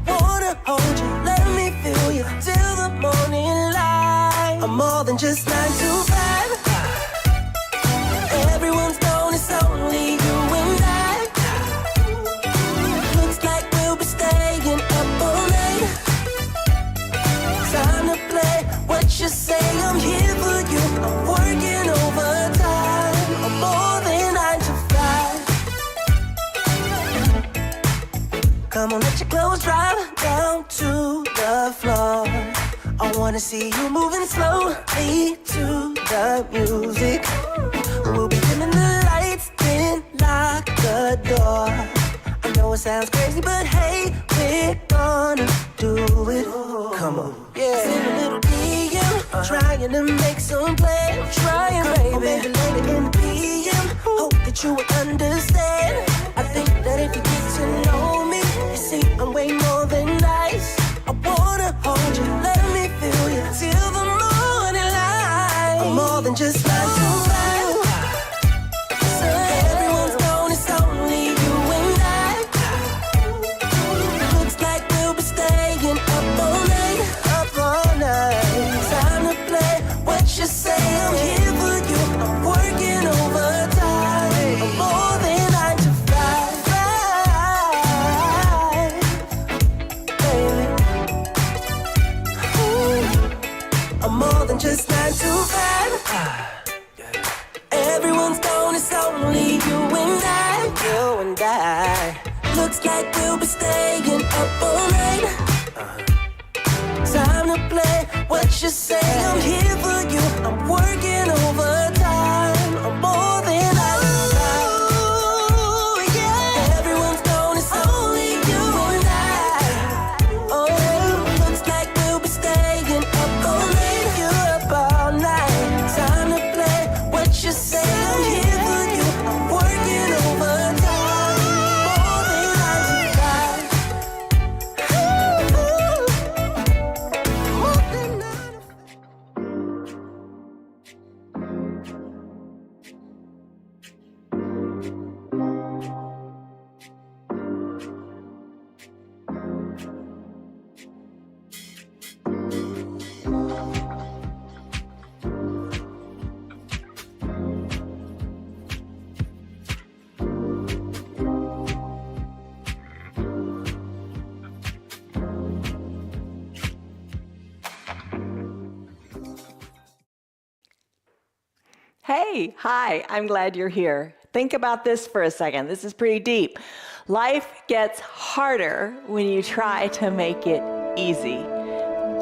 wanna hold you, let me feel you till the morning light. I'm more than just 9 to 5. Everyone's gone, it's only you and I. Looks like we'll be staying up all night. Time to play what you say, I'm here for you. I'm working overtime. I'm more than 9 to 5. Come on, let your clothes drop down to the floor. I wanna see you moving slowly to the music. We'll be dimming the lights, then lock the door. I know it sounds crazy, but hey, we're gonna do it. Come on, yeah. Send a little DM, trying to make some plans. Trying, baby. Oh, baby, later in the PM. Hope that you will understand. I think that if you get to know me, you see I'm way more than nice. I wanna hold you, let me feel you till the morning light. I'm more than just 9 to 5. So everyone's gone, it's only you and I. Looks like we'll be staying up all night, up all night. Time to play what you say, I'm here for you. I'm working overtime. I'm more than 9 to 5, baby. Ooh. I'm more than just 9 to 5. Everyone's gone, it's only you and I. You and I. Looks like we'll be staying up all night. Time to play what you say, I'm here for you. I'm working overtime. I'm more than 9 to 5. Ooh, yeah. Everyone's gone, it's only you and I. Oh, looks like we'll be staying up all night. You're up all night. Time to play what you say, I'm here for you. I'm working overtime. More than 9 to 5. Ooh, more than 9 to 5. Hey, hi, I'm glad you're here. Think about this for a second. This is pretty deep. Life gets harder when you try to make it easy.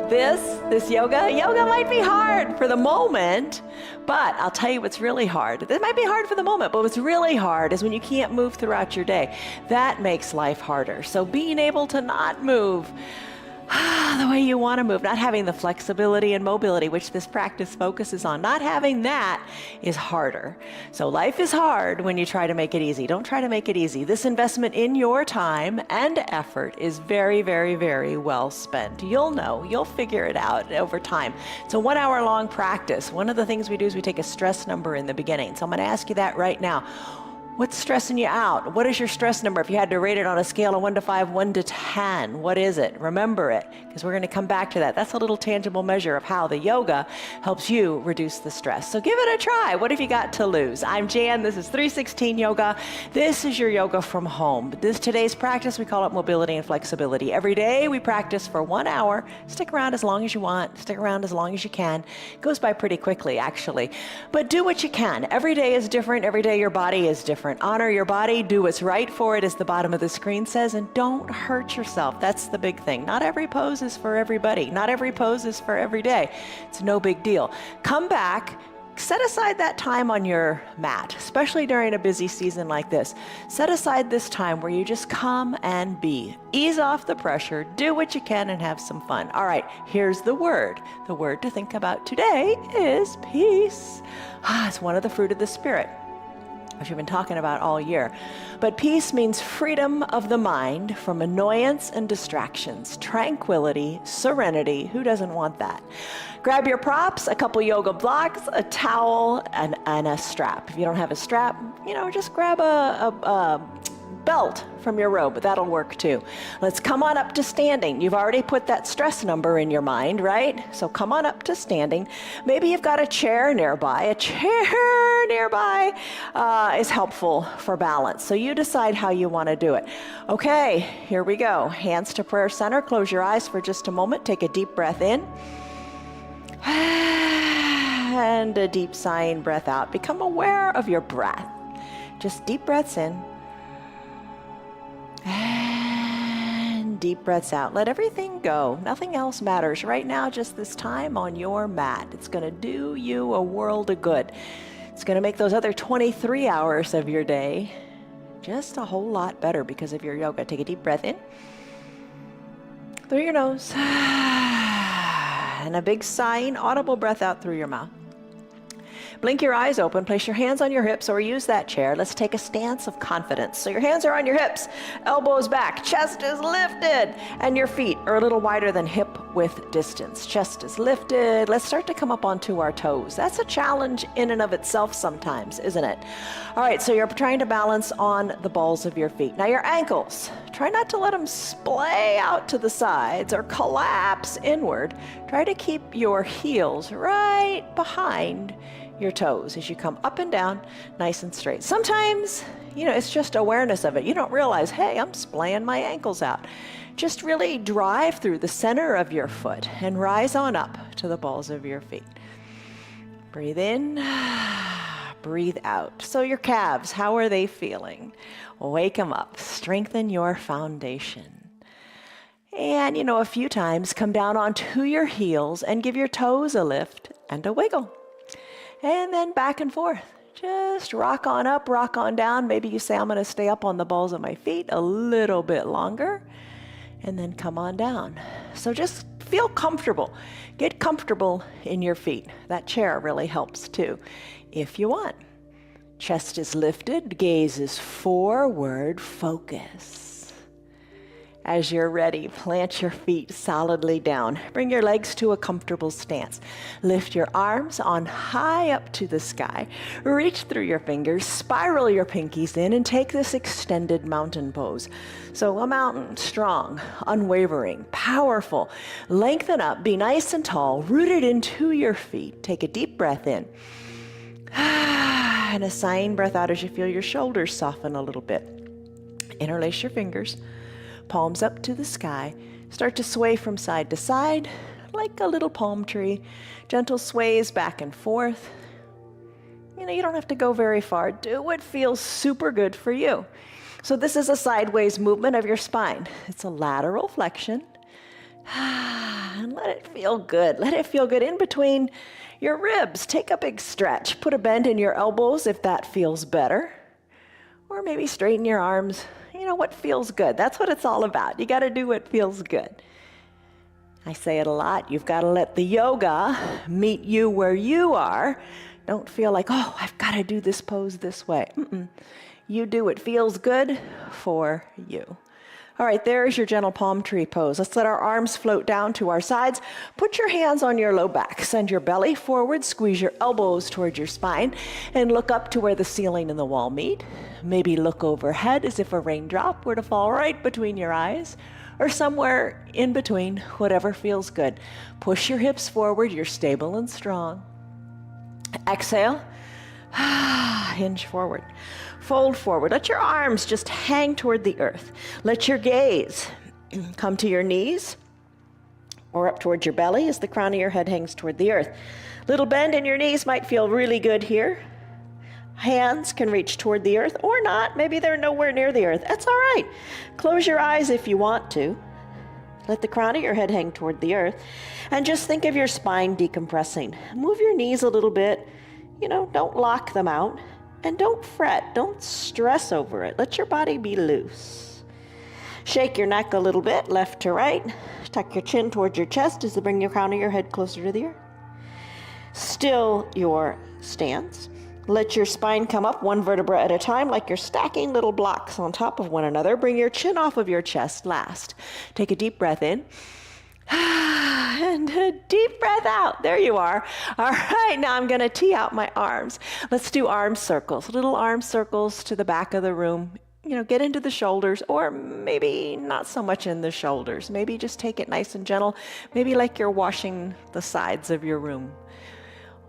This yoga might be hard for the moment, but I'll tell you what's really hard. It might be hard for the moment, but what's really hard is when you can't move throughout your day. That makes life harder. So being able to not move the way you want to move, not having the flexibility and mobility, which this practice focuses on, not having that is harder. So life is hard when you try to make it easy. Don't try to make it easy. This investment in your time and effort is very, very, very well spent. You'll know, you'll figure it out over time. It's a 1 hour long practice. One of the things we do is we take a stress number in the beginning. So I'm going to ask you that right now. What's stressing you out? What is your stress number? If you had to rate it on a scale of 1 to 5, 1 to 10, what is it? Remember it, because we're going to come back to that. That's a little tangible measure of how the yoga helps you reduce the stress. So give it a try. What have you got to lose? I'm Jan. This is 316 Yoga. This is your yoga from home. Today's practice, we call it mobility and flexibility. Every day we practice for 1 hour. Stick around as long as you want. Stick around as long as you can. It goes by pretty quickly, actually. But do what you can. Every day is different. Every day your body is different. Honor your body, do what's right for it, as the bottom of the screen says, and don't hurt yourself. That's the big thing. Not every pose is for everybody. Not every pose is for every day. It's no big deal. Come back, set aside that time on your mat, especially during a busy season like this. Set aside this time where you just come and be. Ease off the pressure, do what you can, and have some fun. All right, here's the word. The word to think about today is peace. It's one of the fruit of the Spirit, which we've been talking about all year. But peace means freedom of the mind from annoyance and distractions, tranquility, serenity. Who doesn't want that? Grab your props, a couple yoga blocks, a towel, and a strap. If you don't have a strap, just grab a belt from your robe. That'll work too. Let's come on up to standing. You've already put that stress number in your mind, right? So come on up to standing. Maybe you've got a chair nearby. A chair nearby is helpful for balance. So you decide how you want to do it. Okay, here we go. Hands to prayer center. Close your eyes for just a moment. Take a deep breath in. And a deep sighing breath out. Become aware of your breath. Just deep breaths in. And deep breaths out. Let everything go. Nothing else matters right now, just this time on your mat. It's going to do you a world of good. It's going to make those other 23 hours of your day just a whole lot better because of your yoga. Take a deep breath in through your nose. And a big sighing, audible breath out through your mouth. Blink your eyes open, place your hands on your hips or use that chair. Let's take a stance of confidence. So your hands are on your hips, elbows back, chest is lifted, and your feet are a little wider than hip width distance. Chest is lifted. Let's start to come up onto our toes. That's a challenge in and of itself sometimes, isn't it? All right, so you're trying to balance on the balls of your feet. Now your ankles, try not to let them splay out to the sides or collapse inward. Try to keep your heels right behind your toes as you come up and down nice and straight. Sometimes, it's just awareness of it. You don't realize, hey, I'm splaying my ankles out. Just really drive through the center of your foot and rise on up to the balls of your feet. Breathe in, breathe out. So your calves, how are they feeling? Wake them up, strengthen your foundation. And, a few times come down onto your heels and give your toes a lift and a wiggle. And then back and forth. Just rock on up, rock on down. Maybe you say, I'm going to stay up on the balls of my feet a little bit longer. And then come on down. So just feel comfortable. Get comfortable in your feet. That chair really helps too, if you want. Chest is lifted, gaze is forward, focus. As you're ready, plant your feet solidly down. Bring your legs to a comfortable stance. Lift your arms on high up to the sky. Reach through your fingers, spiral your pinkies in, and take this extended mountain pose. So a mountain, strong, unwavering, powerful. Lengthen up, be nice and tall, rooted into your feet. Take a deep breath in. And a sighing breath out as you feel your shoulders soften a little bit. Interlace your fingers. Palms up to the sky. Start to sway from side to side like a little palm tree. Gentle sways back and forth. You don't have to go very far. Do what feels super good for you. So this is a sideways movement of your spine. It's a lateral flexion. And let it feel good. Let it feel good in between your ribs. Take a big stretch. Put a bend in your elbows if that feels better. Or maybe straighten your arms. What feels good. That's what it's all about. You got to do what feels good. I say it a lot. You've got to let the yoga meet you where you are. Don't feel like, oh, I've got to do this pose this way. You do what feels good for you. All right, there's your gentle palm tree pose. Let's let our arms float down to our sides. Put your hands on your low back. Send your belly forward, squeeze your elbows towards your spine, and look up to where the ceiling and the wall meet. Maybe look overhead as if a raindrop were to fall right between your eyes, or somewhere in between, whatever feels good. Push your hips forward, you're stable and strong. Exhale, hinge forward. Fold forward. Let your arms just hang toward the earth. Let your gaze come to your knees or up towards your belly as the crown of your head hangs toward the earth. Little bend in your knees might feel really good here. Hands can reach toward the earth or not. Maybe they're nowhere near the earth. That's all right. Close your eyes if you want to. Let the crown of your head hang toward the earth. And just think of your spine decompressing. Move your knees a little bit. Don't lock them out. And don't fret, don't stress over it. Let your body be loose. Shake your neck a little bit, left to right. Tuck your chin towards your chest as you bring your crown of your head closer to the earth. Still your stance. Let your spine come up one vertebra at a time like you're stacking little blocks on top of one another. Bring your chin off of your chest last. Take a deep breath in. And a deep breath out. There you are. All right, now I'm going to tee out my arms. Let's do arm circles. Little arm circles to the back of the room get into the shoulders, or maybe not so much in the shoulders. Maybe just take it nice and gentle, maybe like you're washing the sides of your room.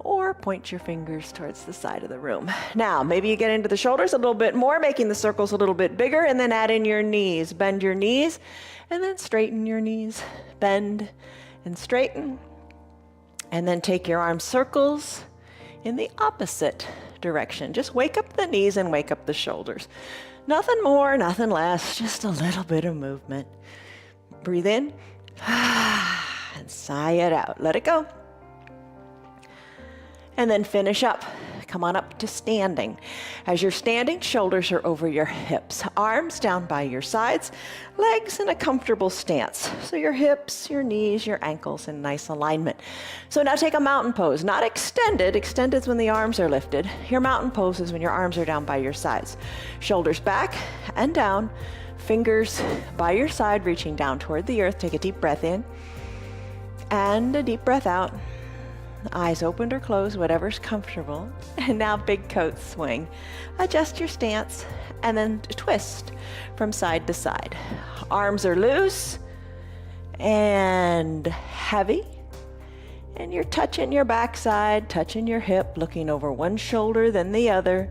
Or point your fingers towards the side of the room. Now, maybe you get into the shoulders a little bit more, making the circles a little bit bigger, and then add in your knees. Bend your knees, and then straighten your knees. Bend and straighten. And then take your arm circles in the opposite direction. Just wake up the knees and wake up the shoulders. Nothing more, nothing less, just a little bit of movement. Breathe in, and sigh it out. Let it go. And then finish up. Come on up to standing. As you're standing, shoulders are over your hips, arms down by your sides, legs in a comfortable stance. So your hips, your knees, your ankles in nice alignment. So now take a mountain pose, not extended. Extended is when the arms are lifted. Your mountain pose is when your arms are down by your sides. Shoulders back and down, fingers by your side, reaching down toward the earth. Take a deep breath in and a deep breath out. Eyes opened or closed, whatever's comfortable. And now big coat swing. Adjust your stance and then twist from side to side. Arms are loose and heavy. And you're touching your backside, touching your hip, looking over one shoulder, then the other.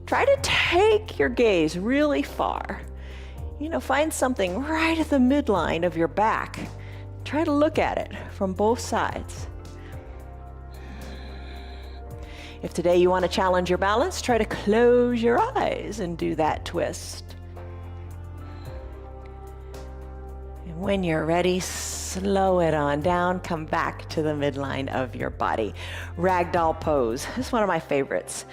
Try to take your gaze really far. Find something right at the midline of your back. Try to look at it from both sides. If today you want to challenge your balance, try to close your eyes and do that twist. And when you're ready, slow it on down. Come back to the midline of your body. Ragdoll pose. This is one of my favorites.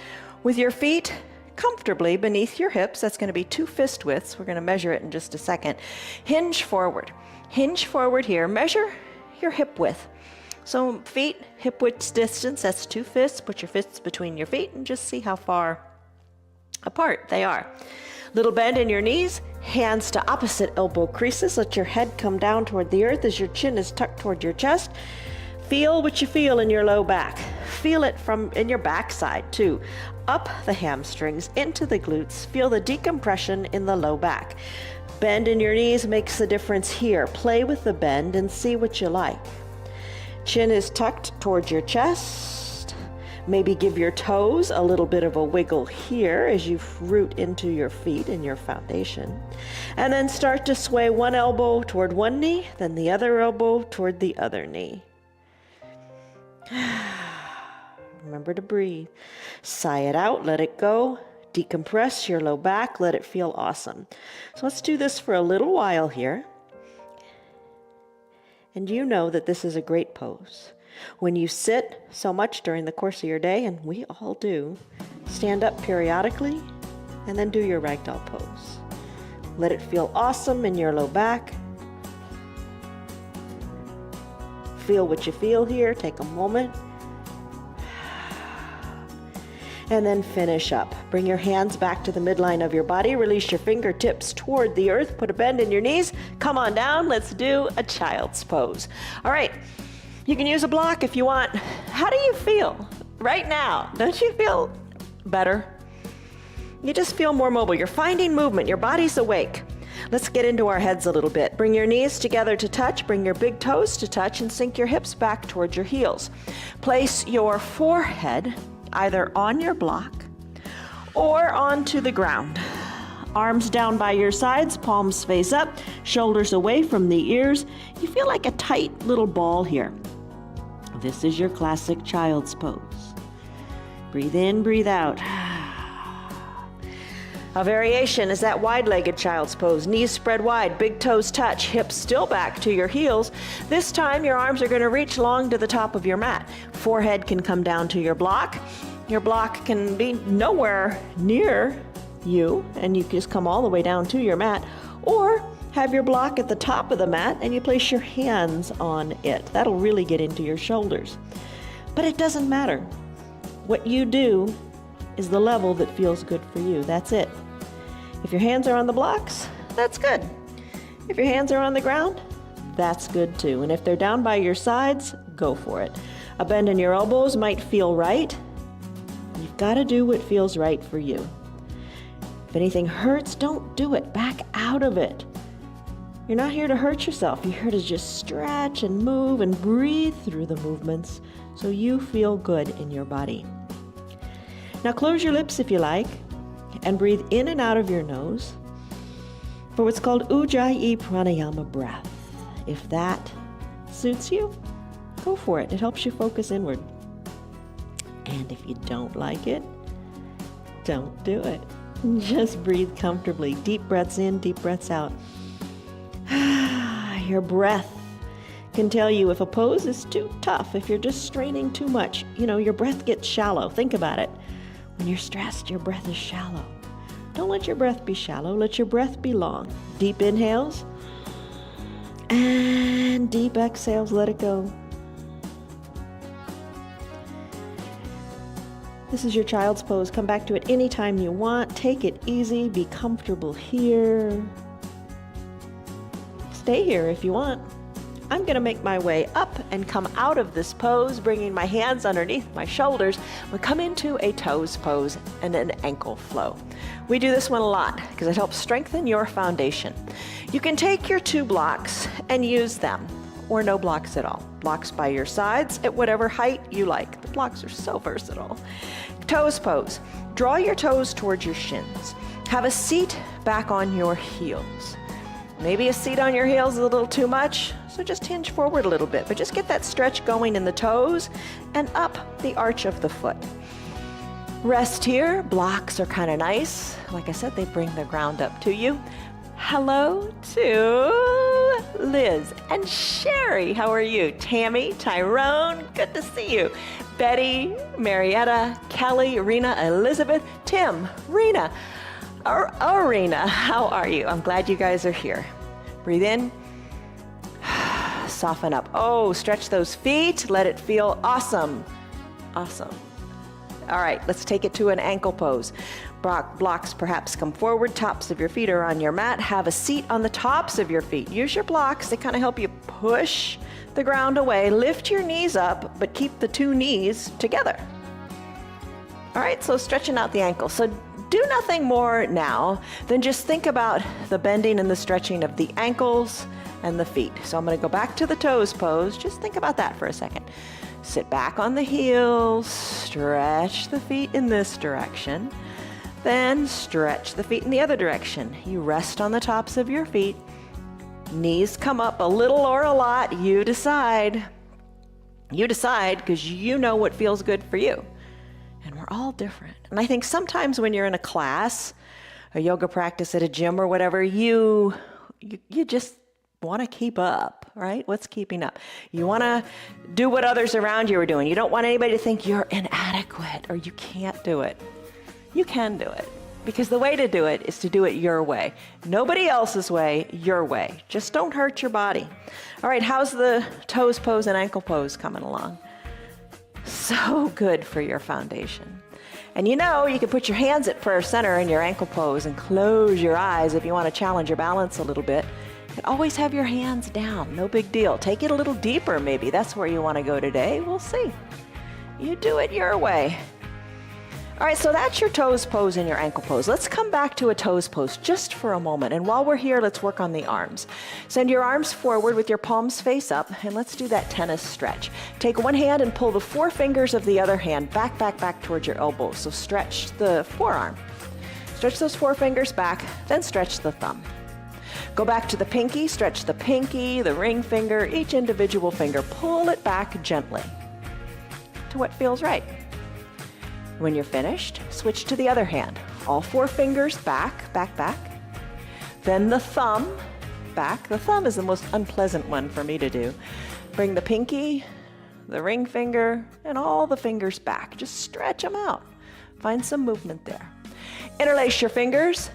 With your feet comfortably beneath your hips, that's going to be 2 fist widths. We're going to measure it in just a second. Hinge forward. Hinge forward here. Measure your hip width. So feet, hip width distance, that's 2 fists. Put your fists between your feet and just see how far apart they are. Little bend in your knees, hands to opposite elbow creases. Let your head come down toward the earth as your chin is tucked toward your chest. Feel what you feel in your low back. Feel it from in your backside too. Up the hamstrings, into the glutes. Feel the decompression in the low back. Bend in your knees makes the difference here. Play with the bend and see what you like. Chin is tucked towards your chest. Maybe give your toes a little bit of a wiggle here as you root into your feet and your foundation. And then start to sway one elbow toward one knee, then the other elbow toward the other knee. Remember to breathe. Sigh it out, let it go. Decompress your low back, let it feel awesome. So let's do this for a little while here. And you know that this is a great pose. When you sit so much during the course of your day, and we all do, stand up periodically and then do your ragdoll pose. Let it feel awesome in your low back. Feel what you feel here. Take a moment. And then finish up. Bring your hands back to the midline of your body. Release your fingertips toward the earth. Put a bend in your knees. Come on down. Let's do a child's pose. All right. You can use a block if you want. How do you feel right now? Don't you feel better? You just feel more mobile. You're finding movement. Your body's awake. Let's get into our heads a little bit. Bring your knees together to touch. Bring your big toes to touch and sink your hips back towards your heels. Place your forehead either on your block or onto the ground. Arms down by your sides, palms face up, shoulders away from the ears. You feel like a tight little ball here. This is your classic child's pose. Breathe in, breathe out. A variation is that wide-legged child's pose. Knees spread wide, big toes touch, hips still back to your heels. This time your arms are going to reach long to the top of your mat. Forehead can come down to your block. Your block can be nowhere near you, and you just come all the way down to your mat. Or have your block at the top of the mat and you place your hands on it. That'll really get into your shoulders. But it doesn't matter. What you do is the level that feels good for you. That's it. If your hands are on the blocks, that's good. If your hands are on the ground, that's good too. And if they're down by your sides, go for it. A bend in your elbows might feel right. You've got to do what feels right for you. If anything hurts, don't do it. Back out of it. You're not here to hurt yourself. You're here to just stretch and move and breathe through the movements so you feel good in your body. Now close your lips if you like and breathe in and out of your nose for what's called Ujjayi Pranayama breath. If that suits you, go for it. It helps you focus inward. And if you don't like it, don't do it. Just breathe comfortably. Deep breaths in, deep breaths out. Your breath can tell you if a pose is too tough, if you're just straining too much. Your breath gets shallow. Think about it. When you're stressed, your breath is shallow. Don't let your breath be shallow. Let your breath be long. Deep inhales and deep exhales. Let it go. This is your child's pose. Come back to it anytime you want. Take it easy. Be comfortable here. Stay here if you want. I'm going to make my way up and come out of this pose, bringing my hands underneath my shoulders. We'll come into a toes pose and an ankle flow. We do this one a lot because it helps strengthen your foundation. You can take your 2 blocks and use them, or no blocks at all. Blocks by your sides at whatever height you like. The blocks are so versatile. Toes pose. Draw your toes towards your shins. Have a seat back on your heels. Maybe a seat on your heels is a little too much, so just hinge forward a little bit, but just get that stretch going in the toes and up the arch of the foot. Rest here. Blocks are kind of nice. Like I said, they bring the ground up to you. Hello to Liz and Sherry. How are you? Tammy, Tyrone, good to see you. Betty, Marietta, Kelly, Rena, Elizabeth, Tim, Rena, Arena, how are you? I'm glad you guys are here. Breathe in. Soften up. Oh, stretch those feet. Let it feel awesome. Awesome. All right, let's take it to an ankle pose. Blocks perhaps come forward. Tops of your feet are on your mat. Have a seat on the tops of your feet. Use your blocks to kind of help you push the ground away. Lift your knees up, but keep the 2 knees together. All right, so stretching out the ankle. So do nothing more now than just think about the bending and the stretching of the ankles and the feet. So I'm going to go back to the toes pose. Just think about that for a second. Sit back on the heels, stretch the feet in this direction, then stretch the feet in the other direction. You rest on the tops of your feet. Knees come up a little or a lot. You decide. You decide because you know what feels good for you. And we're all different. And I think sometimes when you're in a class, a yoga practice at a gym or whatever, you just want to keep up, right? What's keeping up? You want to do what others around you are doing. You don't want anybody to think you're inadequate or you can't do it. You can do it because the way to do it is to do it your way. Nobody else's way, your way. Just don't hurt your body. All right, how's the toes pose and ankle pose coming along? So good for your foundation. And you can put your hands at prayer center in your ankle pose and close your eyes if you want to challenge your balance a little bit. And always have your hands down, no big deal. Take it a little deeper maybe. That's where you want to go today. We'll see. You do it your way. All right, so that's your toes pose and your ankle pose. Let's come back to a toes pose just for a moment. And while we're here, let's work on the arms. Send your arms forward with your palms face up, and let's do that tennis stretch. Take one hand and pull the 4 fingers of the other hand back towards your elbow. So stretch the forearm. Stretch those 4 fingers back, then stretch the thumb. Go back to the pinky, stretch the pinky, the ring finger, each individual finger. Pull it back gently to what feels right. When you're finished, switch to the other hand. All 4 fingers back. Then the thumb back. The thumb is the most unpleasant one for me to do. Bring the pinky, the ring finger, and all the fingers back. Just stretch them out. Find some movement there. Interlace your fingers.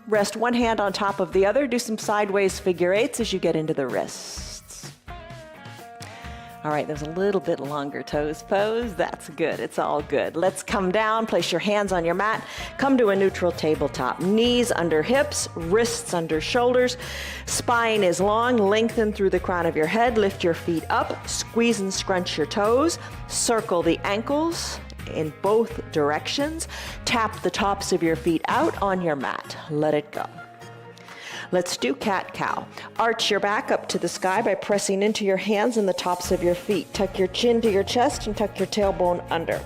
Rest one hand on top of the other. Do some sideways figure 8s as you get into the wrists. All right, there's a little bit longer toes pose. That's good. It's all good. Let's come down. Place your hands on your mat. Come to a neutral tabletop. Knees under hips, wrists under shoulders. Spine is long. Lengthen through the crown of your head. Lift your feet up. Squeeze and scrunch your toes. Circle the ankles. in both directions. Tap the tops of your feet out on your mat. Let it go. Let's do cat-cow. Arch your back up to the sky by pressing into your hands and the tops of your feet. Tuck your chin to your chest and tuck your tailbone under.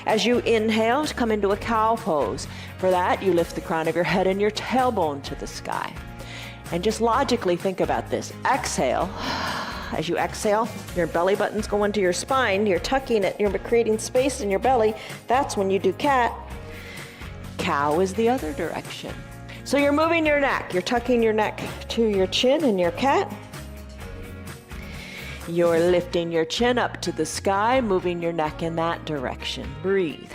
As you inhale, come into a cow pose. For that, you lift the crown of your head and your tailbone to the sky. And just logically think about this. Exhale. As you exhale, your belly button's going to your spine. You're tucking it. You're creating space in your belly. That's when you do cat. Cow is the other direction. So you're moving your neck. You're tucking your neck to your chin in your cat. You're lifting your chin up to the sky, moving your neck in that direction. Breathe.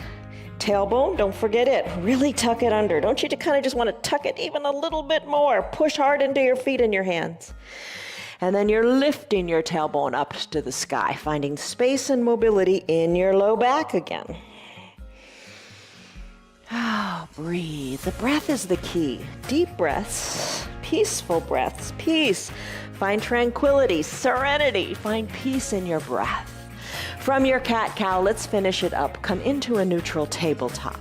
Tailbone, don't forget it. Really tuck it under. Don't you kind of just want to tuck it even a little bit more? Push hard into your feet and your hands. And then you're lifting your tailbone up to the sky, finding space and mobility in your low back again. Oh, breathe. The breath is the key. Deep breaths, peaceful breaths, peace. Find tranquility, serenity. Find peace in your breath. From your cat-cow, let's finish it up. Come into a neutral tabletop.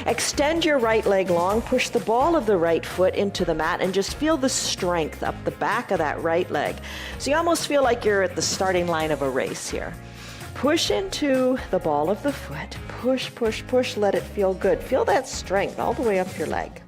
Extend your right leg long, push the ball of the right foot into the mat, and just feel the strength up the back of that right leg. So you almost feel like you're at the starting line of a race here. Push into the ball of the foot. Push, push, push. Let it feel good. Feel that strength all the way up your leg.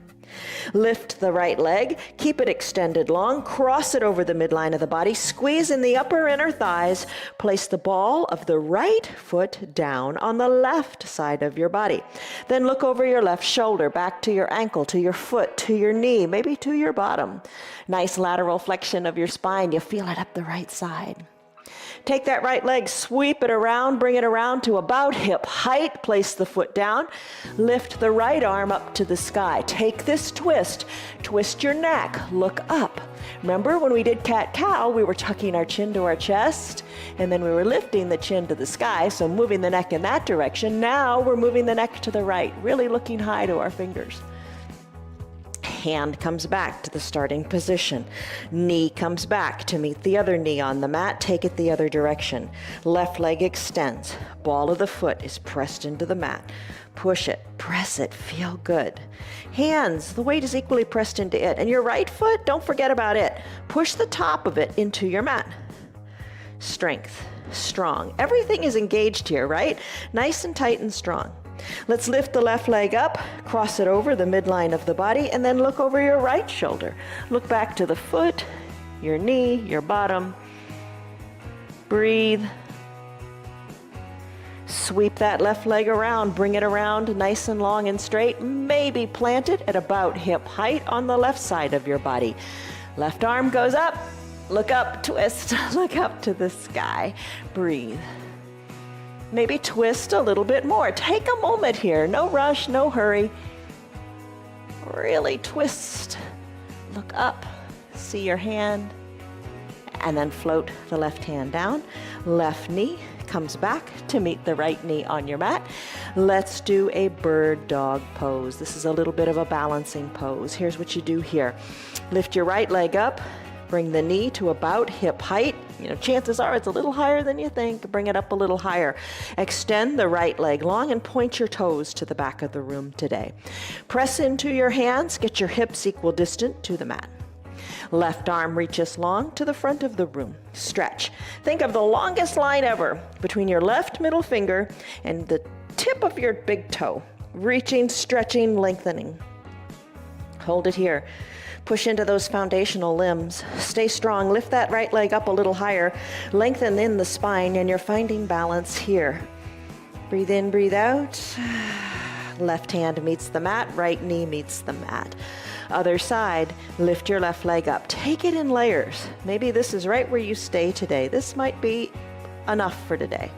Lift the right leg. Keep it extended long. Cross it over the midline of the body. Squeeze in the upper inner thighs. Place the ball of the right foot down on the left side of your body. Then look over your left shoulder, back to your ankle, to your foot, to your knee, maybe to your bottom. Nice lateral flexion of your spine. You feel it up the right side. Take that right leg, sweep it around, bring it around to about hip height. Place the foot down. Lift the right arm up to the sky. Take this twist. Twist your neck. Look up. Remember when we did cat-cow, we were tucking our chin to our chest, and then we were lifting the chin to the sky, so moving the neck in that direction. Now we're moving the neck to the right, really looking high to our fingers. Hand comes back to the starting position. Knee comes back to meet the other knee on the mat. Take it the other direction. Left leg extends. Ball of the foot is pressed into the mat. Push it, press it, feel good. Hands, the weight is equally pressed into it. And your right foot, don't forget about it. Push the top of it into your mat. Strength, strong. Everything is engaged here, right? Nice and tight and strong. Let's lift the left leg up, cross it over the midline of the body, and then look over your right shoulder. Look back to the foot, your knee, your bottom. Breathe. Sweep that left leg around, bring it around nice and long and straight. Maybe plant it at about hip height on the left side of your body. Left arm goes up, look up, twist, look up to the sky. Breathe. Maybe twist a little bit more. Take a moment here. No rush, no hurry. Really twist. Look up. See your hand. And then float the left hand down. Left knee comes back to meet the right knee on your mat. Let's do a bird dog pose. This is a little bit of a balancing pose. Here's what you do here. Lift your right leg up. Bring the knee to about hip height. Chances are it's a little higher than you think. Bring it up a little higher. Extend the right leg long and point your toes to the back of the room today. Press into your hands. Get your hips equal distant to the mat. Left arm reaches long to the front of the room. Stretch. Think of the longest line ever between your left middle finger and the tip of your big toe. Reaching, stretching, lengthening. Hold it here. Push into those foundational limbs. Stay strong. Lift that right leg up a little higher. Lengthen in the spine, and you're finding balance here. Breathe in, breathe out. Left hand meets the mat. Right knee meets the mat. Other side, lift your left leg up. Take it in layers. Maybe this is right where you stay today. This might be enough for today.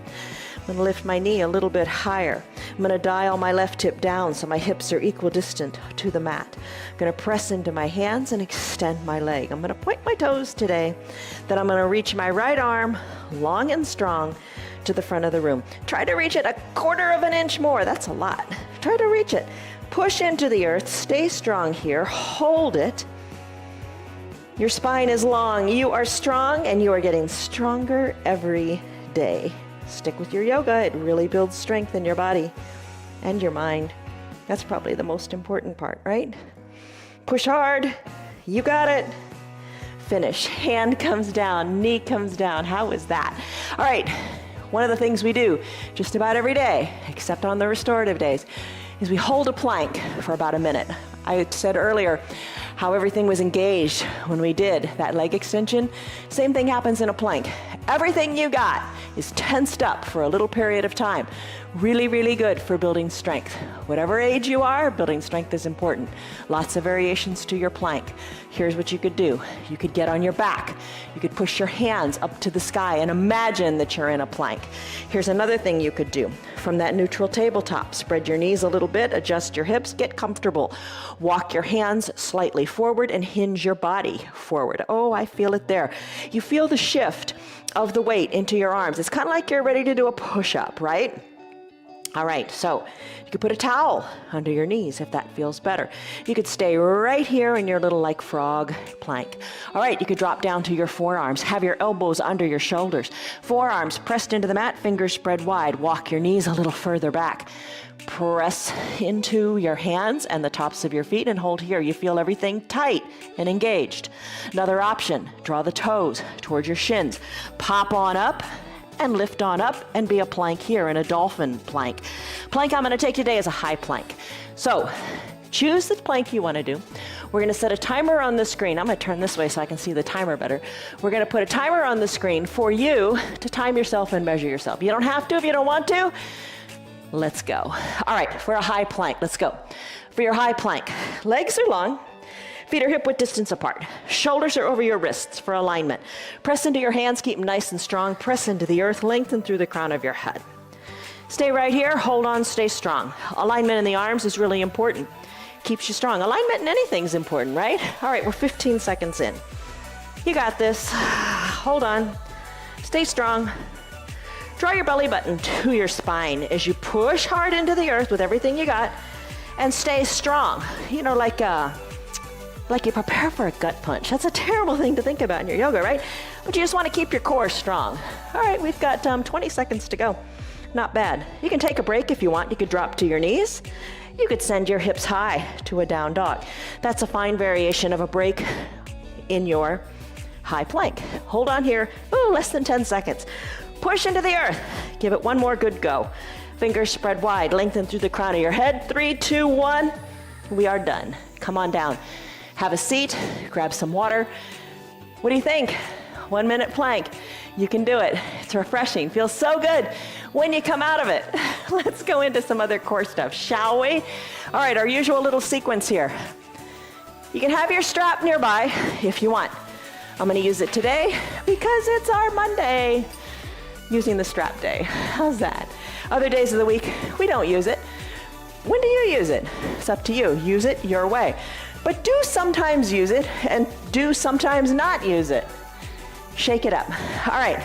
I'm going to lift my knee a little bit higher. I'm going to dial my left hip down so my hips are equidistant to the mat. I'm going to press into my hands and extend my leg. I'm going to point my toes today. Then I'm going to reach my right arm long and strong to the front of the room. Try to reach it a quarter of an inch more. That's a lot. Try to reach it. Push into the earth. Stay strong here. Hold it. Your spine is long. You are strong, and you are getting stronger every day. Stick with your yoga. It really builds strength in your body and your mind. That's probably the most important part, right? Push hard. You got it. Finish. Hand comes down, knee comes down. How was that? All right. One of the things we do just about every day, except on the restorative days, is we hold a plank for about a minute. I said earlier how everything was engaged when we did that leg extension. Same thing happens in a plank. Everything you got is tensed up for a little period of time. Really, really good for building strength. Whatever age you are, building strength is important. Lots of variations to your plank. Here's what you could do. You could get on your back. You could push your hands up to the sky and imagine that you're in a plank. Here's another thing you could do. From that neutral tabletop, spread your knees a little bit, adjust your hips, get comfortable. Walk your hands slightly forward and hinge your body forward. Oh, I feel it there. You feel the shift of the weight into your arms. It's kind of like you're ready to do a push-up, right? All right, so you could put a towel under your knees if that feels better. You could stay right here in your little like frog plank. All right, you could drop down to your forearms. Have your elbows under your shoulders. Forearms pressed into the mat, fingers spread wide. Walk your knees a little further back. Press into your hands and the tops of your feet and hold here. You feel everything tight and engaged. Another option, draw the toes towards your shins. Pop on up and lift on up and be a plank here in a dolphin plank. Plank I'm going to take today is a high plank. So choose the plank you want to do. We're going to set a timer on the screen. I'm going to turn this way so I can see the timer better. We're going to put a timer on the screen for you to time yourself and measure yourself. You don't have to if you don't want to. Let's go. All right, for a high plank, let's go. For your high plank, legs are long. Feet are hip width distance apart. Shoulders are over your wrists for alignment. Press into your hands, keep them nice and strong. Press into the earth, lengthen through the crown of your head. Stay right here, hold on, stay strong. Alignment in the arms is really important. Keeps you strong. Alignment in anything is important, right? All right, we're 15 seconds in. You got this. Hold on. Stay strong. Draw your belly button to your spine as you push hard into the earth with everything you got and stay strong. You know, like you prepare for a gut punch. That's a terrible thing to think about in your yoga, right? But you just want to keep your core strong. All right, we've got 20 seconds to go. Not bad. You can take a break if you want. You could drop to your knees. You could send your hips high to a down dog. That's a fine variation of a break in your high plank. Hold on here. Ooh, less than 10 seconds. Push into the earth. Give it one more good go. Fingers spread wide. Lengthen through the crown of your head. 3, 2, 1. We are done. Come on down. Have a seat. Grab some water. What do you think? 1 minute plank. You can do it. It's refreshing. Feels so good when you come out of it. Let's go into some other core stuff, shall we? All right, our usual little sequence here. You can have your strap nearby if you want. I'm going to use it today because it's our Monday using the strap day. How's that? Other days of the week, we don't use it. When do you use it? It's up to you. Use it your way. But do sometimes use it and do sometimes not use it. Shake it up. All right.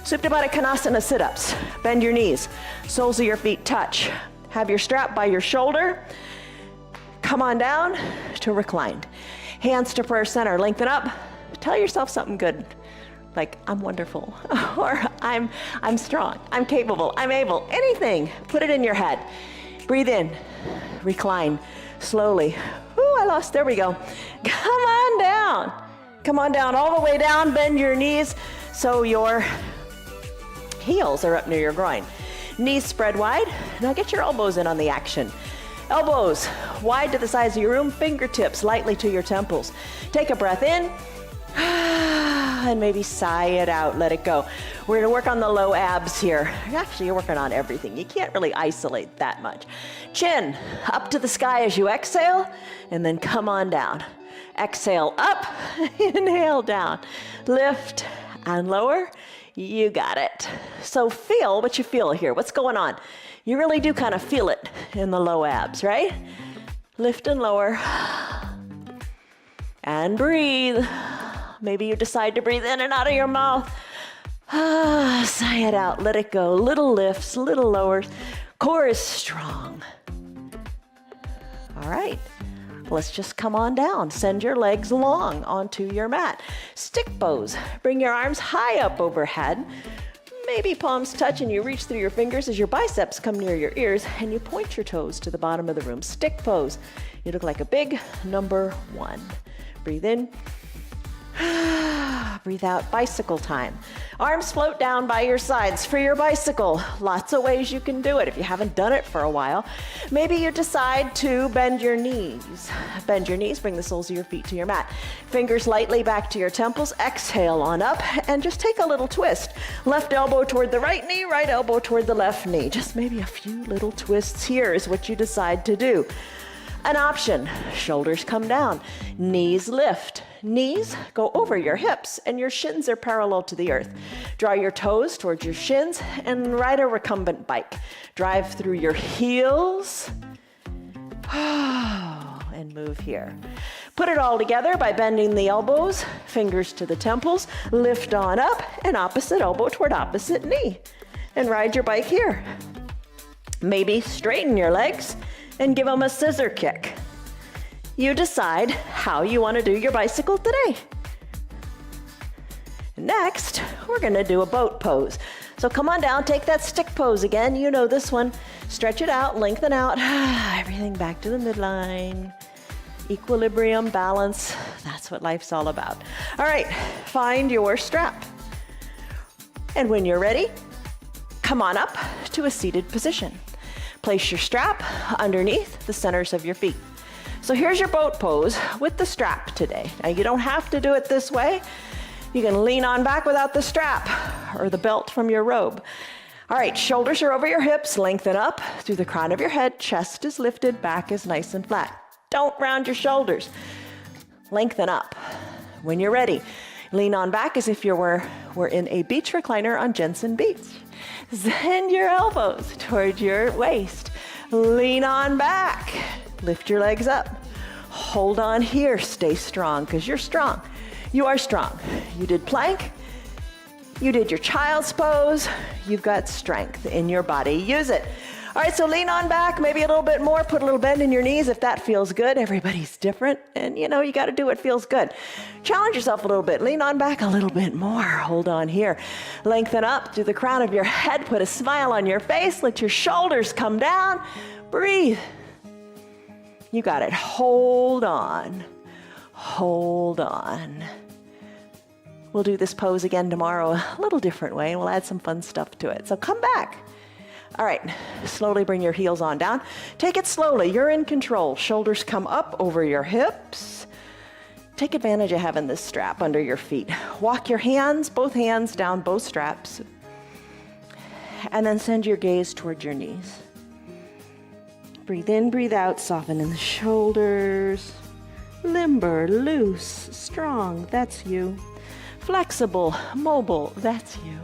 Supta Baddha Konasana sit-ups. Bend your knees. Soles of your feet touch. Have your strap by your shoulder. Come on down to reclined. Hands to prayer center. Lengthen up. Tell yourself something good. Like, I'm wonderful, or I'm strong, I'm capable, I'm able, anything. Put it in your head. Breathe in, recline, slowly. Ooh, there we go. Come on down. Come on down, all the way down, bend your knees so your heels are up near your groin. Knees spread wide. Now get your elbows in on the action. Elbows wide to the sides of your room, fingertips lightly to your temples. Take a breath in. And maybe sigh it out, let it go. We're going to work on the low abs here. Actually, you're working on everything. You can't really isolate that much. Chin up to the sky as you exhale, and then come on down. Exhale up, inhale down. Lift and lower. You got it. So feel what you feel here. What's going on? You really do kind of feel it in the low abs, right? Lift and lower. And breathe. Maybe you decide to breathe in and out of your mouth. Sigh it out, let it go. Little lifts, little lowers. Core is strong. All right, let's just come on down. Send your legs long onto your mat. Stick pose. Bring your arms high up overhead. maybe palms touch and you reach through your fingers as your biceps come near your ears and you point your toes to the bottom of the room. Stick pose. You look like a big number 1. Breathe in. Breathe out, bicycle time. Arms float down by your sides for your bicycle. Lots of ways you can do it if you haven't done it for a while. Maybe you decide to bend your knees. Bend your knees, bring the soles of your feet to your mat. Fingers lightly back to your temples. Exhale on up and just take a little twist. Left elbow toward the right knee, right elbow toward the left knee. Just maybe a few little twists here is what you decide to do. An option, shoulders come down, knees lift. Knees go over your hips and your shins are parallel to the earth. Draw your toes towards your shins and ride a recumbent bike. Drive through your heels and move here. Put it all together by bending the elbows, fingers to the temples, lift on up and opposite elbow toward opposite knee. And ride your bike here. Maybe straighten your legs and give them a scissor kick. You decide how you want to do your bicycle today. Next, we're going to do a boat pose. So come on down, take that stick pose again. You know this one. Stretch it out, lengthen out. Everything back to the midline. Equilibrium, balance. That's what life's all about. All right, find your strap. And when you're ready, come on up to a seated position. Place your strap underneath the centers of your feet. So here's your boat pose with the strap today. Now you don't have to do it this way. You can lean on back without the strap or the belt from your robe. All right, shoulders are over your hips, lengthen up through the crown of your head, chest is lifted, back is nice and flat. Don't round your shoulders. Lengthen up. When you're ready, lean on back as if we're in a beach recliner on Jensen Beach. Send your elbows toward your waist. Lean on back. Lift your legs up. Hold on here. Stay strong because you're strong. You are strong. You did plank. You did your child's pose. You've got strength in your body. Use it. All right, so lean on back, maybe a little bit more. Put a little bend in your knees if that feels good. Everybody's different. And you got to do what feels good. Challenge yourself a little bit. Lean on back a little bit more. Hold on here. Lengthen up through the crown of your head. Put a smile on your face. Let your shoulders come down. Breathe. You got it. Hold on. Hold on. We'll do this pose again tomorrow a little different way, and we'll add some fun stuff to it. So come back. All right, slowly bring your heels on down. Take it slowly. You're in control. Shoulders come up over your hips. Take advantage of having this strap under your feet. Walk your hands, both hands down both straps. And then send your gaze towards your knees. Breathe in, breathe out, soften in the shoulders. Limber, loose, strong, that's you. Flexible, mobile, that's you.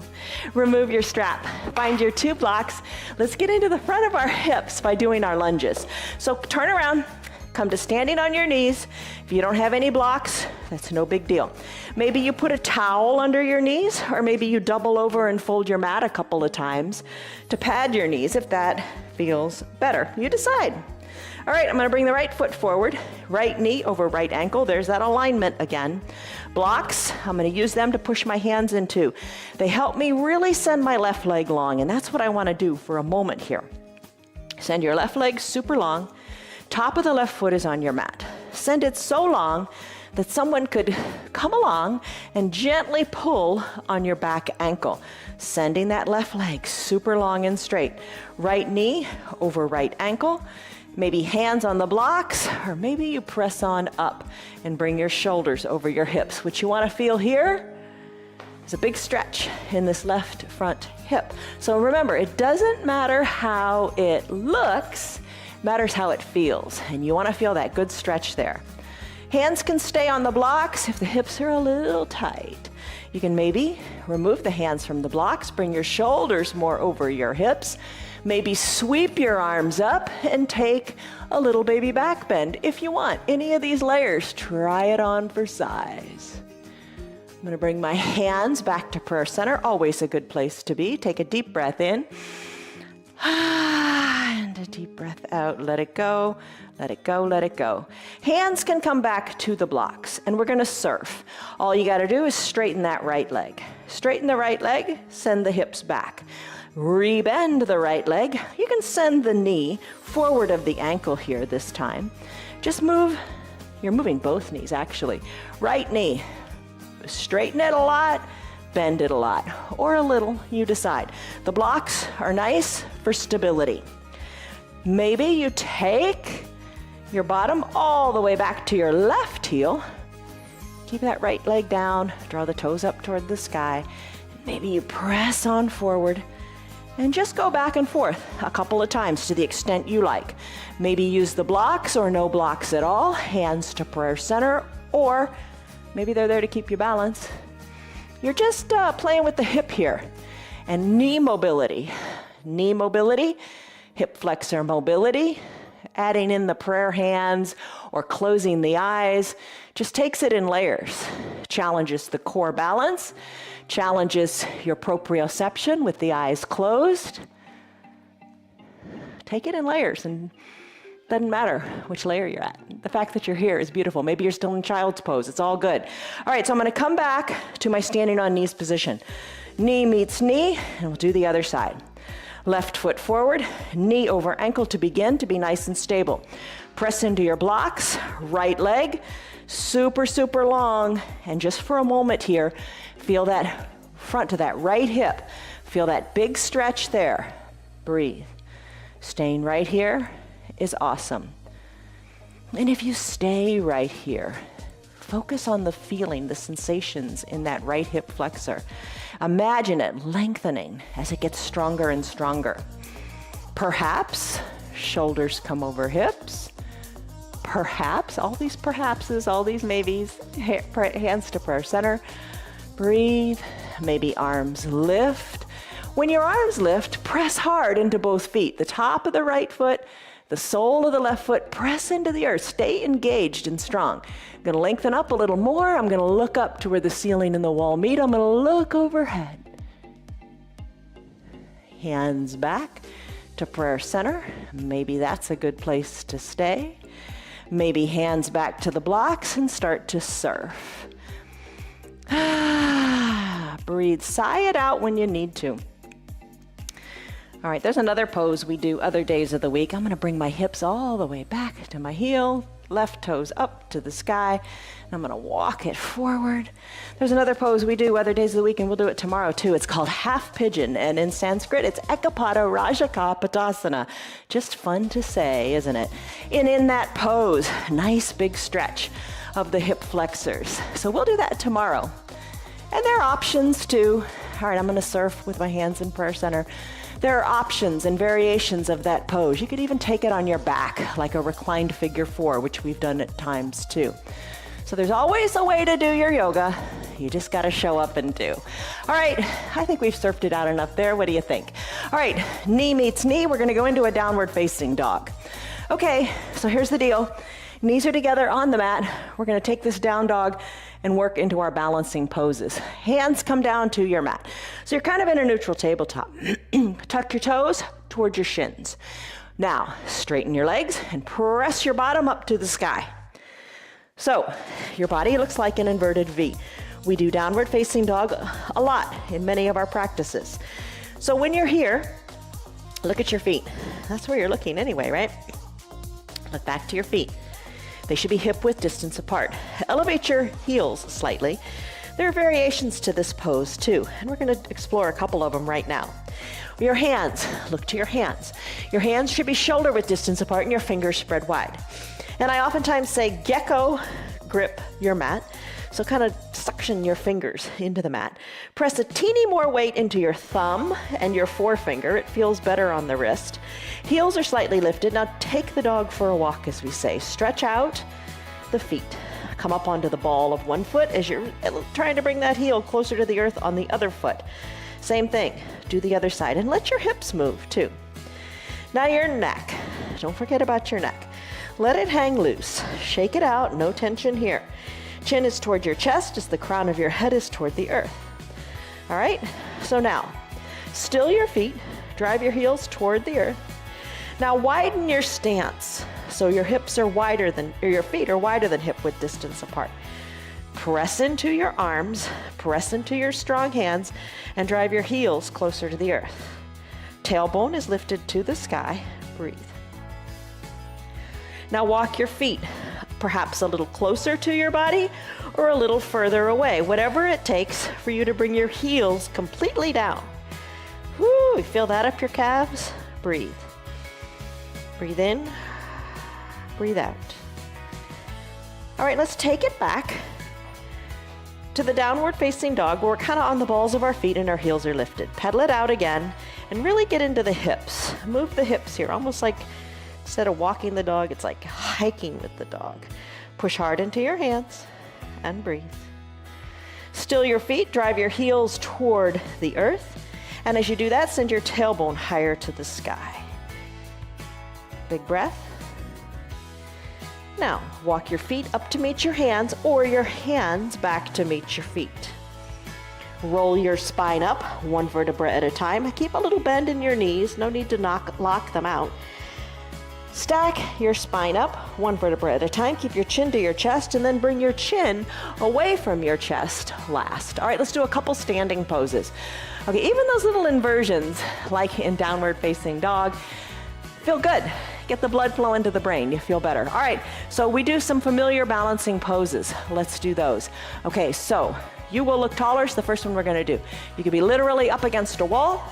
Remove your strap. Find your 2 blocks. Let's get into the front of our hips by doing our lunges. So turn around, come to standing on your knees. If you don't have any blocks, that's no big deal. Maybe you put a towel under your knees, or maybe you double over and fold your mat a couple of times to pad your knees if that feels better. You decide. All right, I'm going to bring the right foot forward, right knee over right ankle. There's that alignment again. Blocks, I'm going to use them to push my hands into. They help me really send my left leg long, and that's what I want to do for a moment here. Send your left leg super long. Top of the left foot is on your mat. Send it so long that someone could come along and gently pull on your back ankle, sending that left leg super long and straight. Right knee over right ankle. Maybe hands on the blocks, or maybe you press on up and bring your shoulders over your hips. What you want to feel here is a big stretch in this left front hip. So remember, it doesn't matter how it looks, it matters how it feels. And you want to feel that good stretch there. Hands can stay on the blocks if the hips are a little tight. You can maybe remove the hands from the blocks, bring your shoulders more over your hips. Maybe sweep your arms up and take a little baby back bend. If you want any of these layers, try it on for size. I'm going to bring my hands back to prayer center, always a good place to be. Take a deep breath in. And a deep breath out. Let it go. Let it go, let it go. Hands can come back to the blocks, and we're going to surf. All you got to do is straighten that right leg. Straighten the right leg, send the hips back. Rebend the right leg. You can send the knee forward of the ankle here this time. Just move, you're moving both knees actually. Right knee, straighten it a lot, bend it a lot, or a little, you decide. The blocks are nice for stability. Maybe you take your bottom all the way back to your left heel. Keep that right leg down, draw the toes up toward the sky. Maybe you press on forward and just go back and forth a couple of times to the extent you like. Maybe use the blocks or no blocks at all, hands to prayer center, or maybe they're there to keep you balanced. You're just playing with the hip here. And knee mobility, hip flexor mobility, adding in the prayer hands or closing the eyes, just takes it in layers. Challenges the core balance, challenges your proprioception with the eyes closed. Take it in layers, and doesn't matter which layer you're at. The fact that you're here is beautiful. Maybe you're still in child's pose. It's all good. All right, so I'm going to come back to my standing on knees position. Knee meets knee, and we'll do the other side. Left foot forward, knee over ankle to begin, to be nice and stable. Press into your blocks, right leg, super, super long. And just for a moment here, feel that front to that right hip. Feel that big stretch there. Breathe. Staying right here is awesome. And if you stay right here, focus on the feeling, the sensations in that right hip flexor. Imagine it lengthening as it gets stronger and stronger. Perhaps shoulders come over hips. Perhaps, all these perhapses, all these maybes, hands to prayer center. Breathe, maybe arms lift. When your arms lift, press hard into both feet. The top of the right foot, the sole of the left foot, press into the earth. Stay engaged and strong. I'm going to lengthen up a little more. I'm going to look up to where the ceiling and the wall meet. I'm going to look overhead. Hands back to prayer center. Maybe that's a good place to stay. Maybe hands back to the blocks and start to surf. Breathe, sigh it out when you need to. All right, there's another pose we do other days of the week. I'm going to bring my hips all the way back to my heel, left toes up to the sky, and I'm going to walk it forward. There's another pose we do other days of the week, and we'll do it tomorrow too. It's called half pigeon, and in Sanskrit, it's Ekapada Rajaka Padasana. Just fun to say, isn't it? And in that pose, nice big stretch of the hip flexors. So we'll do that tomorrow. And there are options too. All right, I'm going to surf with my hands in prayer center. There are options and variations of that pose. You could even take it on your back, like a reclined figure four, which we've done at times too. So there's always a way to do your yoga. You just got to show up and do. All right, I think we've surfed it out enough there. What do you think? All right, knee meets knee. We're going to go into a downward facing dog. Okay, so here's the deal. Knees are together on the mat. We're going to take this down dog and work into our balancing poses. Hands come down to your mat. So you're kind of in a neutral tabletop. Tuck your toes towards your shins. Now, straighten your legs and press your bottom up to the sky. So, your body looks like an inverted V. We do downward facing dog a lot in many of our practices. So when you're here, look at your feet. That's where you're looking anyway, right? Look back to your feet. They should be hip-width distance apart. Elevate your heels slightly. There are variations to this pose too, and we're going to explore a couple of them right now. Your hands, look to your hands. Your hands should be shoulder-width distance apart and your fingers spread wide. And I oftentimes say gecko grip your mat, so kind of suction your fingers into the mat. Press a teeny more weight into your thumb and your forefinger. It feels better on the wrist. Heels are slightly lifted. Now take the dog for a walk, as we say. Stretch out the feet. Come up onto the ball of one foot as you're trying to bring that heel closer to the earth on the other foot. Same thing. Do the other side and let your hips move too. Now your neck. Don't forget about your neck. Let it hang loose. Shake it out. No tension here. Chin is toward your chest as the crown of your head is toward the earth. All right, so now, still your feet, drive your heels toward the earth. Now widen your stance so your hips are wider than, or your feet are wider than hip width distance apart. Press into your arms, press into your strong hands, and drive your heels closer to the earth. Tailbone is lifted to the sky. Breathe. Now walk your feet perhaps a little closer to your body or a little further away, whatever it takes for you to bring your heels completely down. Woo, you feel that up your calves? Breathe. Breathe in, breathe out. All right, let's take it back to the downward facing dog where we're kind of on the balls of our feet and our heels are lifted. Pedal it out again and really get into the hips. Move the hips here, almost like instead of walking the dog, it's like hiking with the dog. Push hard into your hands and breathe. Still your feet, drive your heels toward the earth. And as you do that, send your tailbone higher to the sky. Big breath. Now, walk your feet up to meet your hands or your hands back to meet your feet. Roll your spine up, one vertebra at a time. Keep a little bend in your knees. No need to lock them out. Stack your spine up, one vertebra at a time. Keep your chin to your chest and then bring your chin away from your chest last. All right, let's do a couple standing poses. Okay, even those little inversions, like in downward facing dog, feel good. Get the blood flow into the brain. You feel better. All right, so we do some familiar balancing poses. Let's do those. Okay, so you will look taller. It's the first one we're going to do. You could be literally up against a wall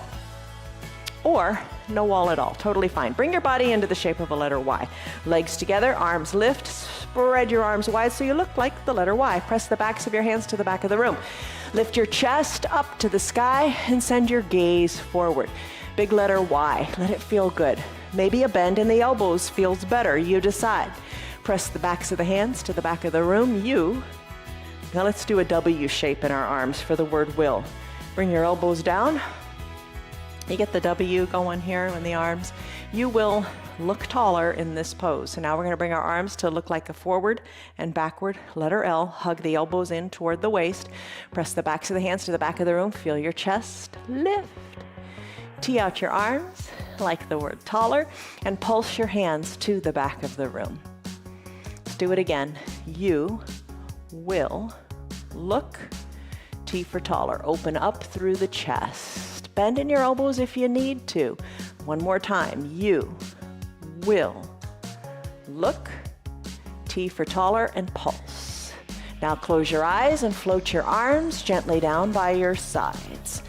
or no wall at all. Totally fine. Bring your body into the shape of a letter Y. Legs together, arms lift, spread your arms wide so you look like the letter Y. Press the backs of your hands to the back of the room. Lift your chest up to the sky and send your gaze forward. Big letter Y. Let it feel good. Maybe a bend in the elbows feels better. You decide. Press the backs of the hands to the back of the room. Now let's do a W shape in our arms for the word will. Bring your elbows down. You get the W going here in the arms. You will look taller in this pose. So now we're going to bring our arms to look like a forward and backward letter L. Hug the elbows in toward the waist. Press the backs of the hands to the back of the room. Feel your chest lift. Tee out your arms like the word taller and pulse your hands to the back of the room. Let's do it again. You will look, T for taller. Open up through the chest. Bend in your elbows if you need to. One more time. You will look, T for taller, and pulse. Now close your eyes and float your arms gently down by your sides.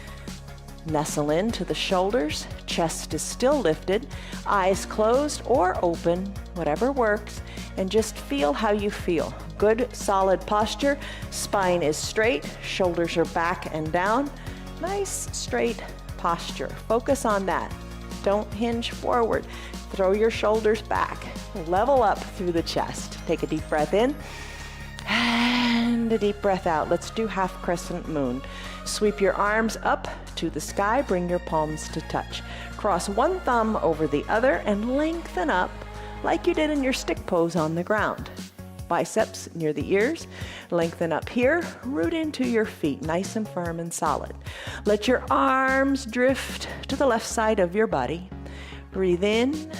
Nestle into the shoulders, chest is still lifted, eyes closed or open, whatever works, and just feel how you feel. Good, solid posture, spine is straight, shoulders are back and down. Nice, straight posture. Focus on that. Don't hinge forward. Throw your shoulders back. Level up through the chest. Take a deep breath in and a deep breath out. Let's do half crescent moon. Sweep your arms up to the sky. Bring your palms to touch. Cross one thumb over the other and lengthen up like you did in your stick pose on the ground. Biceps near the ears. Lengthen up here. Root into your feet, nice and firm and solid. Let your arms drift to the left side of your body. Breathe in,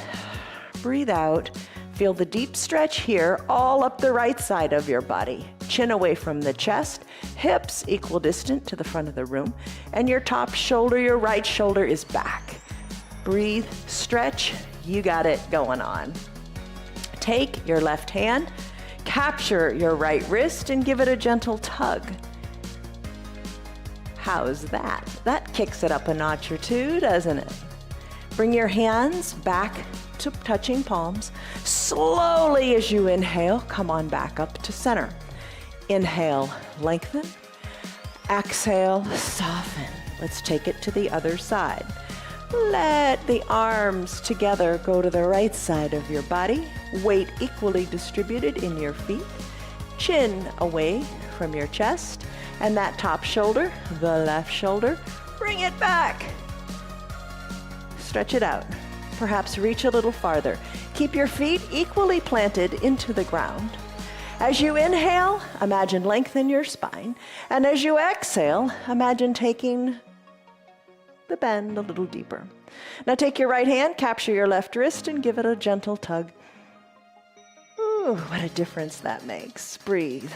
breathe out. Feel the deep stretch here, all up the right side of your body. Chin away from the chest, hips equal distant to the front of the room, and your top shoulder, your right shoulder is back. Breathe, stretch, you got it going on. Take your left hand, capture your right wrist, and give it a gentle tug. How's that? That kicks it up a notch or two, doesn't it? Bring your hands back to touching palms. Slowly as you inhale, come on back up to center. Inhale, lengthen. Exhale, soften. Let's take it to the other side. Let the arms together go to the right side of your body. Weight equally distributed in your feet. Chin away from your chest. And that top shoulder, the left shoulder, bring it back. Stretch it out. Perhaps reach a little farther. Keep your feet equally planted into the ground. As you inhale, imagine lengthen your spine. And as you exhale, imagine taking the bend a little deeper. Now take your right hand, capture your left wrist, and give it a gentle tug. Ooh, what a difference that makes. Breathe.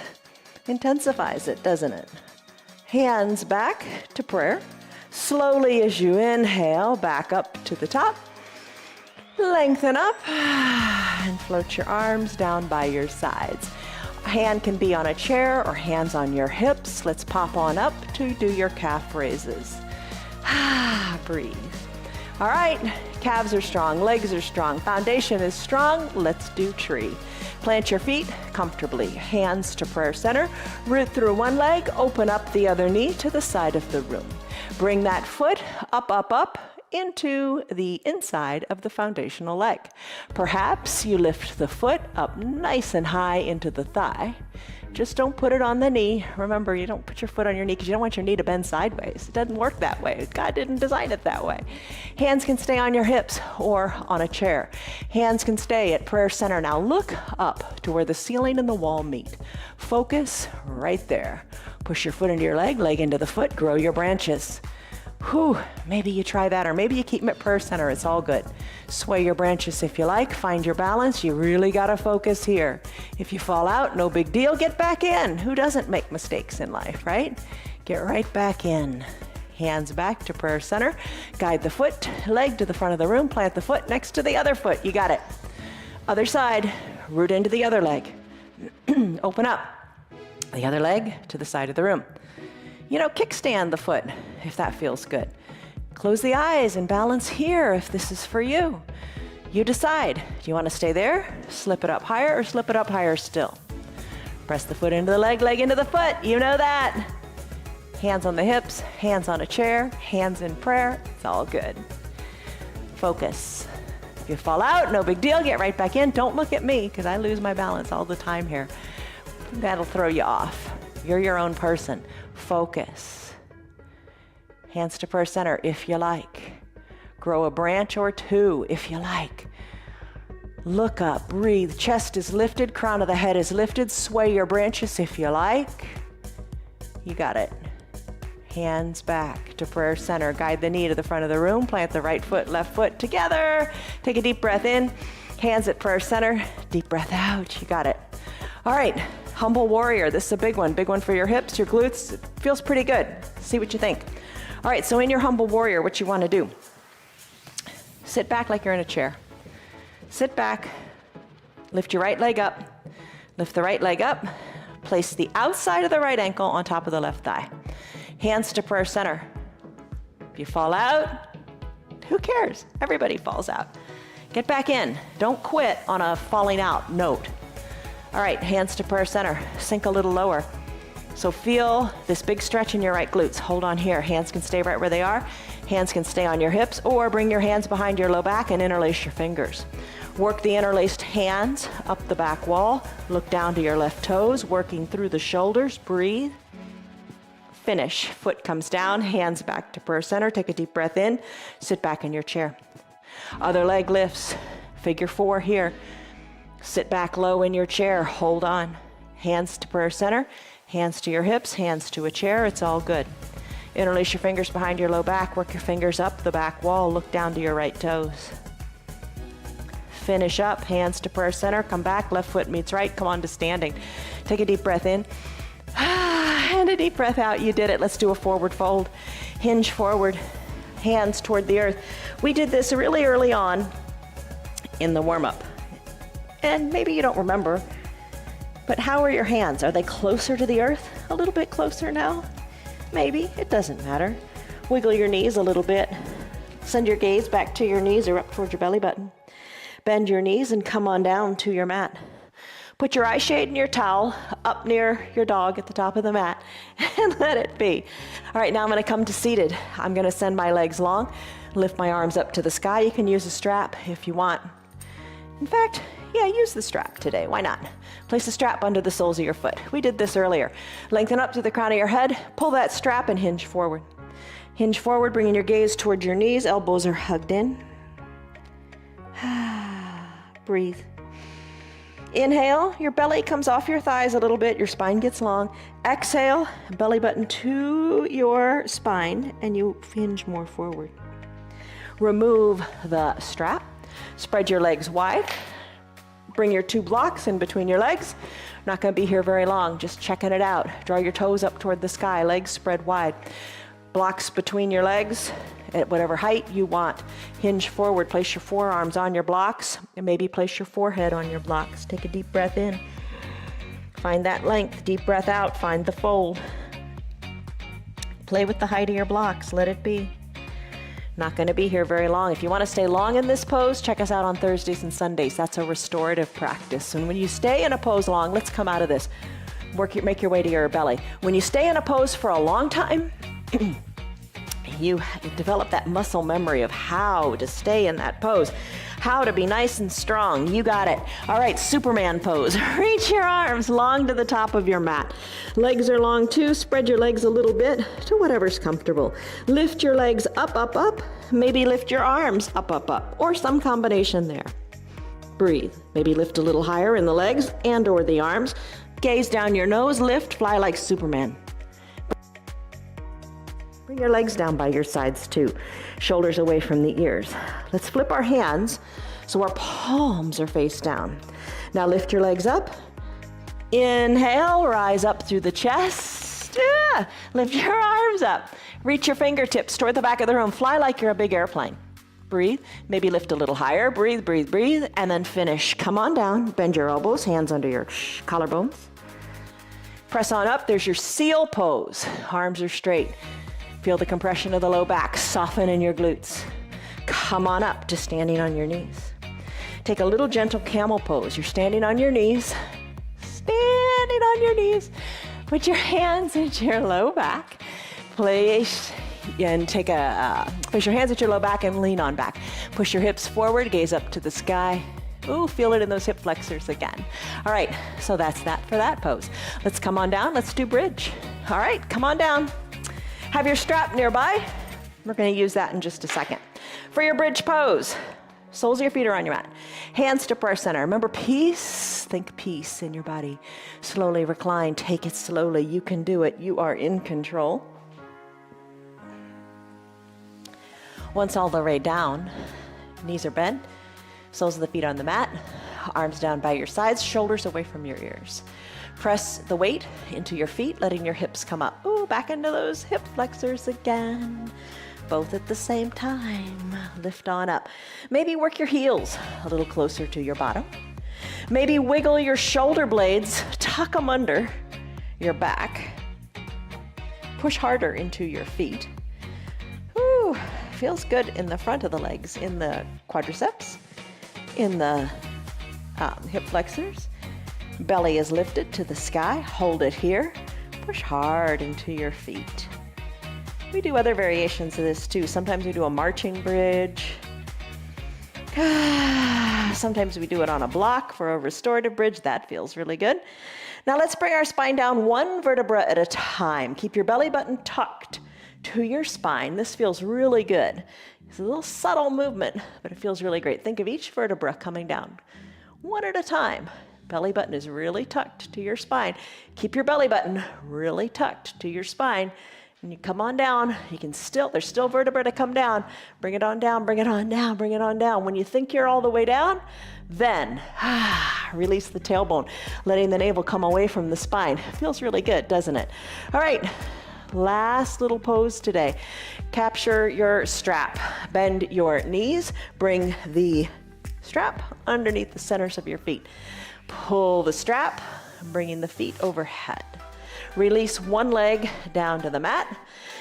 intensifies it, doesn't it? Hands back to prayer. Slowly as you inhale, back up to the top. Lengthen up and float your arms down by your sides. A hand can be on a chair or hands on your hips. Let's pop on up to do your calf raises. Breathe. All right, calves are strong, legs are strong, foundation is strong. Let's do tree. Plant your feet comfortably, hands to prayer center, root through one leg, open up the other knee to the side of the room. Bring that foot up, up, up into the inside of the foundational leg. Perhaps you lift the foot up nice and high into the thigh. Just don't put it on the knee. Remember, you don't put your foot on your knee because you don't want your knee to bend sideways. It doesn't work that way. God didn't design it that way. Hands can stay on your hips or on a chair. Hands can stay at prayer center. Now look up to where the ceiling and the wall meet. Focus right there. Push your foot into your leg, leg into the foot, grow your branches. Whew, maybe you try that, or maybe you keep them at prayer center. It's all good. Sway your branches if you like. Find your balance. You really got to focus here. If you fall out, no big deal. Get back in. Who doesn't make mistakes in life, right? Get right back in. Hands back to prayer center. Guide the foot, leg to the front of the room. Plant the foot next to the other foot. You got it. Other side. Root into the other leg. Open up. The other leg to the side of the room. You know, kickstand the foot if that feels good. Close the eyes and balance here if this is for you. You decide. Do you want to stay there, slip it up higher, or slip it up higher still? Press the foot into the leg, leg into the foot. You know that. Hands on the hips, hands on a chair, hands in prayer. It's all good. Focus. If you fall out, no big deal. Get right back in. Don't look at me because I lose my balance all the time here. That'll throw you off. You're your own person. Focus. Hands to prayer center if you like. Grow a branch or two if you like. Look up, breathe. Chest is lifted, crown of the head is lifted. Sway your branches if you like. You got it. Hands back to prayer center. Guide the knee to the front of the room. Plant the right foot, left foot together. Take a deep breath in. Hands at prayer center. Deep breath out. You got it. All right. Humble warrior. This is a big one for your hips, your glutes. It feels pretty good. See what you think. All right, so in your humble warrior, what you want to do, sit back like you're in a chair. Sit back, lift your right leg up, lift the right leg up, place the outside of the right ankle on top of the left thigh. Hands to prayer center. If you fall out, who cares? Everybody falls out. Get back in. Don't quit on a falling out note. All right, hands to prayer center. Sink a little lower. So feel this big stretch in your right glutes. Hold on here. Hands can stay right where they are. Hands can stay on your hips, or bring your hands behind your low back and interlace your fingers. Work the interlaced hands up the back wall. Look down to your left toes, working through the shoulders. Breathe. Finish. Foot comes down, hands back to prayer center. Take a deep breath in. Sit back in your chair. Other leg lifts. Figure 4 here. Sit back low in your chair. Hold on. Hands to prayer center. Hands to your hips. Hands to a chair. It's all good. Interlace your fingers behind your low back. Work your fingers up the back wall. Look down to your right toes. Finish up. Hands to prayer center. Come back. Left foot meets right. Come on to standing. Take a deep breath in. And a deep breath out. You did it. Let's do a forward fold. Hinge forward. Hands toward the earth. We did this really early on in the warm-up. And maybe you don't remember, but how are your hands? Are they closer to the earth? A little bit closer now? Maybe. It doesn't matter. Wiggle your knees a little bit. Send your gaze back to your knees or up towards your belly button. Bend your knees and come on down to your mat. Put your eye shade and your towel up near your dog at the top of the mat and let it be. All right, now I'm going to come to seated. I'm going to send my legs long, lift my arms up to the sky. You can use a strap if you want. In fact, yeah, use the strap today. Why not? Place the strap under the soles of your foot. We did this earlier. Lengthen up to the crown of your head. Pull that strap and hinge forward. Hinge forward, bringing your gaze towards your knees. Elbows are hugged in. Breathe. Inhale, your belly comes off your thighs a little bit. Your spine gets long. Exhale, belly button to your spine, and you hinge more forward. Remove the strap. Spread your legs wide. Bring your 2 blocks in between your legs. Not going to be here very long, just checking it out. Draw your toes up toward the sky, legs spread wide. Blocks between your legs at whatever height you want. Hinge forward, place your forearms on your blocks, and maybe place your forehead on your blocks. Take a deep breath in. Find that length, deep breath out, find the fold. Play with the height of your blocks, let it be. Not going to be here very long. If you want to stay long in this pose, check us out on Thursdays and Sundays. That's a restorative practice. And when you stay in a pose long, let's come out of this. Make your way to your belly. When you stay in a pose for a long time, you develop that muscle memory of how to stay in that pose, how to be nice and strong. You got it. All right, Superman pose. Reach your arms long to the top of your mat. Legs are long too. Spread your legs a little bit to whatever's comfortable. Lift your legs up, up, up. Maybe lift your arms up, up, up, or some combination there. Breathe. Maybe lift a little higher in the legs and or the arms. Gaze down your nose, lift, fly like Superman. Bring your legs down by your sides too. Shoulders away from the ears. Let's flip our hands so our palms are face down. Now lift your legs up. Inhale, rise up through the chest. Lift your arms up. Reach your fingertips toward the back of the room. Fly like you're a big airplane. Breathe. Maybe lift a little higher. Breathe, breathe, breathe. And then finish. Come on down. Bend your elbows, hands under your collarbones. Press on up. There's your seal pose. Arms are straight. Feel the compression of the low back, soften in your glutes. Come on up to standing on your knees. Take a little gentle camel pose. You're standing on your knees, standing on your knees. Put your hands into your low back. Place and place your hands at your low back and lean on back. Push your hips forward, gaze up to the sky. Ooh, feel it in those hip flexors again. All right, so that's that for that pose. Let's come on down, let's do bridge. All right, come on down. Have your strap nearby. We're going to use that in just a second. For your bridge pose, soles of your feet are on your mat. Hands to prayer center. Remember peace. Think peace in your body. Slowly recline. Take it slowly. You can do it. You are in control. Once all the way down, knees are bent, soles of the feet on the mat, arms down by your sides, shoulders away from your ears. Press the weight into your feet, letting your hips come up. Ooh, back into those hip flexors again. Both at the same time. Lift on up. Maybe work your heels a little closer to your bottom. Maybe wiggle your shoulder blades, tuck them under your back. Push harder into your feet. Ooh, feels good in the front of the legs, in the quadriceps, in the hip flexors. Belly is lifted to the sky. Hold it here. Push hard into your feet. We do other variations of this too. Sometimes we do a marching bridge. Sometimes we do it on a block for a restorative bridge. That feels really good. Now let's bring our spine down one vertebra at a time. Keep your belly button tucked to your spine. This feels really good. It's a little subtle movement, but it feels really great. Think of each vertebra coming down one at a time. Belly button is really tucked to your spine. Keep your belly button really tucked to your spine. And you come on down. There's still vertebra to come down. Bring it on down, bring it on down, bring it on down. When you think you're all the way down, then release the tailbone, letting the navel come away from the spine. Feels really good, doesn't it? All right, last little pose today. Capture your strap. Bend your knees. Bring the strap underneath the centers of your feet. Pull the strap, bringing the feet overhead. Release one leg down to the mat,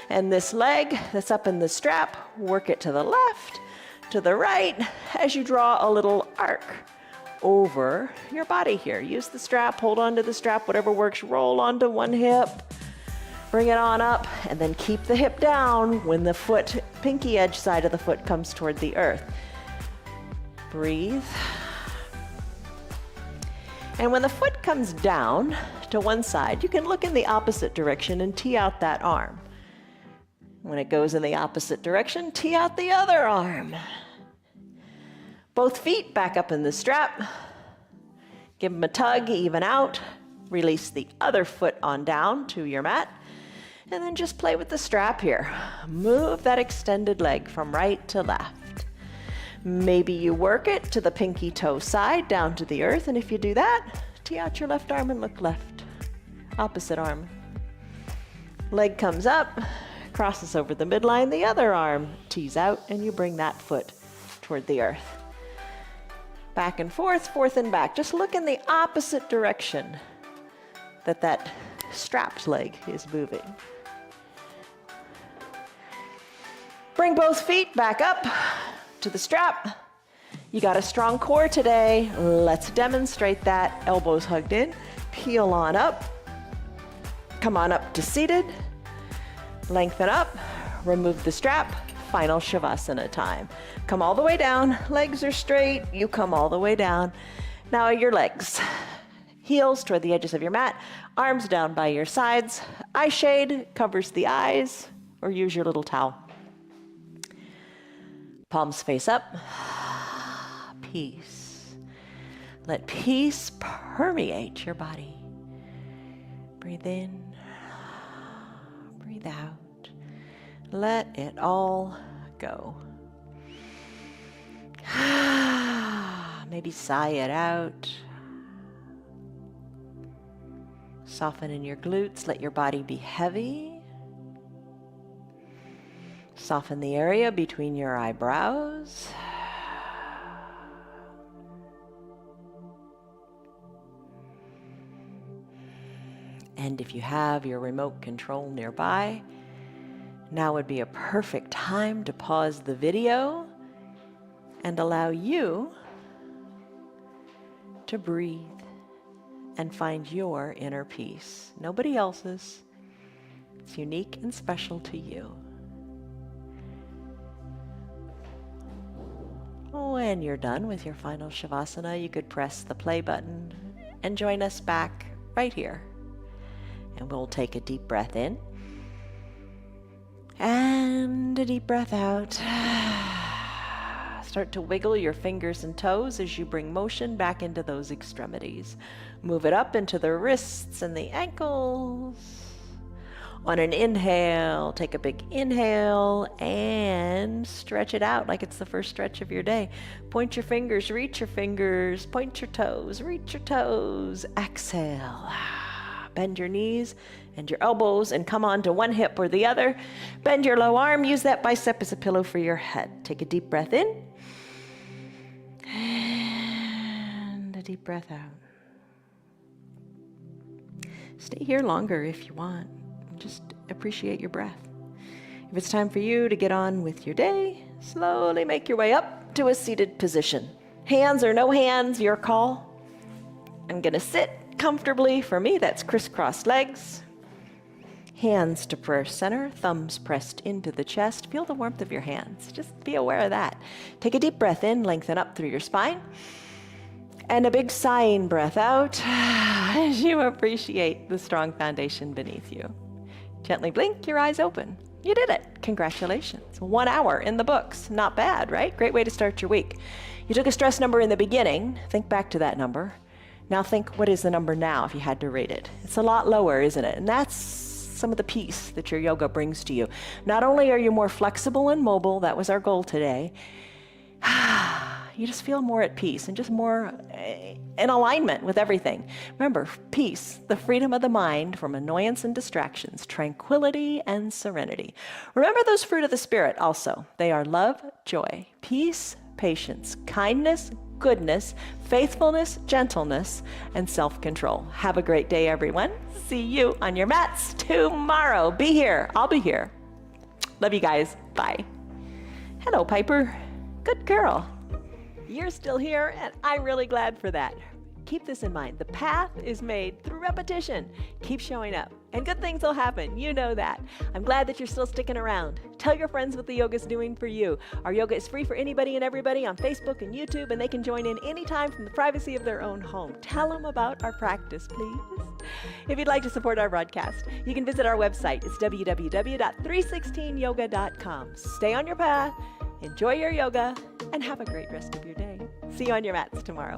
and this leg that's up in the strap, work it to the left, to the right, as you draw a little arc over your body here. Use the strap, hold on to the strap, whatever works. Roll onto one hip, bring it on up, and then keep the hip down when the foot, pinky edge side of the foot comes toward the earth. Breathe. And when the foot comes down to one side, you can look in the opposite direction and tee out that arm. When it goes in the opposite direction, tee out the other arm. Both feet back up in the strap. Give them a tug, even out. Release the other foot on down to your mat. And then just play with the strap here. Move that extended leg from right to left. Maybe you work it to the pinky toe side down to the earth, and if you do that, Tee out your left arm and look left. Opposite arm. Leg comes up, crosses over the midline, the other arm tees out, and you bring that foot toward the earth. Back and forth and back. Just look in the opposite direction that strapped leg is moving. Bring both feet back up to the strap. You got a strong core today. Let's demonstrate that. Elbows hugged in. Peel on up. Come on up to seated. Lengthen up. Remove the strap. Final Shavasana time. Come all the way down. Legs are straight. You come all the way down. Now your legs. Heels toward the edges of your mat. Arms down by your sides. Eye shade covers the eyes, or use your little towel. Palms face up. Peace. Let peace permeate your body. Breathe in. Breathe out. Let it all go. Maybe sigh it out. Soften in your glutes. Let your body be heavy. Soften the area between your eyebrows. And if you have your remote control nearby, now would be a perfect time to pause the video and allow you to breathe and find your inner peace. Nobody else's. It's unique and special to you. When you're done with your final Shavasana, you could press the play button and join us back right here. And we'll take a deep breath in and a deep breath out. Start to wiggle your fingers and toes as you bring motion back into those extremities. Move it up into the wrists and the ankles. On an inhale, take a big inhale and stretch it out like it's the first stretch of your day. Point your fingers, reach your fingers, point your toes, reach your toes. Exhale. Bend your knees and your elbows and come on to one hip or the other. Bend your low arm, use that bicep as a pillow for your head. Take a deep breath in and a deep breath out. Stay here longer if you want. Just appreciate your breath. If it's time for you to get on with your day, slowly make your way up to a seated position. Hands or no hands, your call. I'm going to sit comfortably. For me, that's crisscrossed legs. Hands to prayer center, thumbs pressed into the chest. Feel the warmth of your hands. Just be aware of that. Take a deep breath in, lengthen up through your spine. And a big sighing breath out as you appreciate the strong foundation beneath you. Gently blink, your eyes open. You did it. Congratulations. 1 hour in the books. Not bad, right? Great way to start your week. You took a stress number in the beginning. Think back to that number. Now think, what is the number now if you had to rate it? It's a lot lower, isn't it? And that's some of the peace that your yoga brings to you. Not only are you more flexible and mobile, that was our goal today, you just feel more at peace and just more in alignment with everything. Remember, peace, the freedom of the mind from annoyance and distractions, tranquility and serenity. Remember those fruit of the Spirit also. They are love, joy, peace, patience, kindness, goodness, faithfulness, gentleness, and self-control. Have a great day, everyone. See you on your mats tomorrow. Be here. I'll be here. Love you guys. Bye. Hello, Piper. Good girl. You're still here, and I'm really glad for that. Keep this in mind. The path is made through repetition. Keep showing up, and good things will happen. You know that. I'm glad that you're still sticking around. Tell your friends what the yoga's doing for you. Our yoga is free for anybody and everybody on Facebook and YouTube, and they can join in anytime from the privacy of their own home. Tell them about our practice, please. If you'd like to support our broadcast, you can visit our website. It's www.316yoga.com. Stay on your path, enjoy your yoga, and have a great rest of your day. See you on your mats tomorrow.